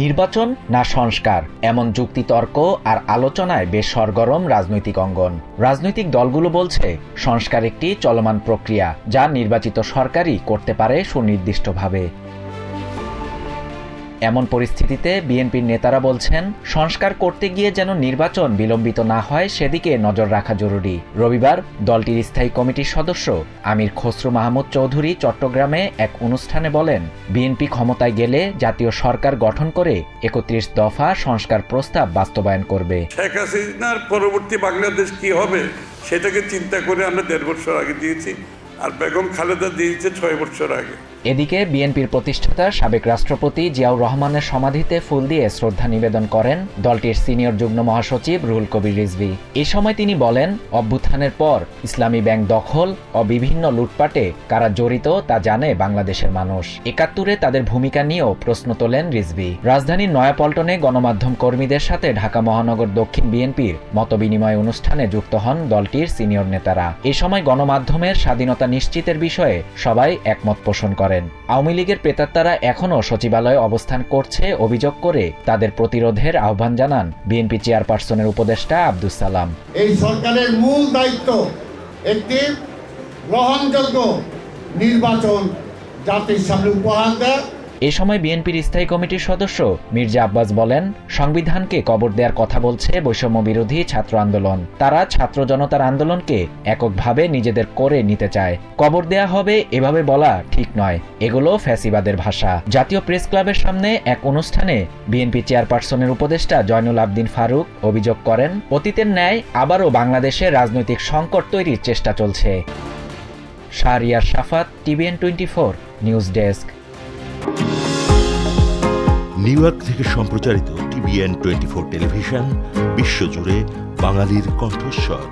নির্বাচন না সংস্কার, এমন যুক্তিতর্ক আর আলোচনায় বেশ সরগরম রাজনৈতিক অঙ্গন। রাজনৈতিক দলগুলো বলছে সংস্কার একটি চলমান প্রক্রিয়া, যা নির্বাচিত সরকারই করতে পারে সুনির্দিষ্টভাবে। এমন পরিস্থিতিতে বিএনপির নেতারা বলছেন, সংস্কার করতে গিয়ে যেন নির্বাচন বিলম্বিত না হয় সেদিকে নজর রাখা জরুরি। রবিবার দলটির স্থায়ী কমিটির সদস্য আমির খসরু মাহমুদ চৌধুরী চট্টগ্রামে এক অনুষ্ঠানে বলেন, বিএনপি ক্ষমতায় গেলে জাতীয় সরকার গঠন করে ৩১ দফা সংস্কার প্রস্তাব বাস্তবায়ন করবে। শেখ হাসিনার পরবর্তী বাংলাদেশ কি হবে সেটাকে চিন্তা করে আমরা ১.৫ বছর আগে দিয়েছি, আর বেগম খালেদা দিয়েছে ৬ বছর আগে। এদিকে বিএনপির প্রতিষ্ঠাতা সাবেক রাষ্ট্রপতি জিয়াউর রহমানের সমাধিতে ফুল দিয়ে শ্রদ্ধা নিবেদন করেন দলটির সিনিয়র যুগ্ম মহাসচিব রুহুল কবির রিজভী। এ সময় তিনি বলেন, অভ্যুত্থানের পর ইসলামী ব্যাংক দখল ও বিভিন্ন লুটপাটে কারা জড়িত তা জানে বাংলাদেশের মানুষ। ৭১-এ তাদের ভূমিকা নিয়েও প্রশ্ন তোলেন রিজভী। রাজধানীর নয়াপল্টনে গণমাধ্যম কর্মীদের সাথে ঢাকা মহানগর দক্ষিণ বিএনপির মতবিনিময় অনুষ্ঠানে যুক্ত হন দলটির সিনিয়র নেতারা। এ সময় গণমাধ্যমের স্বাধীনতা নিশ্চিতের বিষয়ে সবাই একমত পোষণ করেন। আওয়ামী লীগের প্রেতাত্মারা এখনও সচিবালয়ে অবস্থান করছে অভিযোগ করে তাদের প্রতিরোধের আহ্বান জানান বিএনপি চেয়ারপারসনের উপদেষ্টা আব্দুস সালাম। এই সরকারের মূল দায়িত্ব একটি গ্রহণযোগ্য নির্বাচন জাতির সামনে উপহার দেয়। এ সময় বিএনপির স্থায়ী কমিটির সদস্য মির্জা আব্বাস বলেন, সংবিধানকে কবর দেওয়ার কথা বলছে বৈষম্য বিরোধী ছাত্র আন্দোলন। তারা ছাত্র জনতার আন্দোলনকে এককভাবে নিজেদের করে নিতে চায়। কবর দেয়া হবে এভাবে বলা ঠিক নয়, এগুলো ফ্যাসিবাদের ভাষা। জাতীয় প্রেস ক্লাবের সামনে এক অনুষ্ঠানে বিএনপি চেয়ারপারসনের উপদেষ্টা জয়নুল আবদিন ফারুক অভিযোগ করেন, অতীতের ন্যায় আবারও বাংলাদেশে রাজনৈতিক সংকট তৈরির চেষ্টা চলছে। শাহরিয়ার শাফাত, TVN 24 news desk. New York থেকে সম্প্রচারিত TVN 24 টেলিভিশন বিশ্বজুড়ে বাঙালির কণ্ঠস্বর।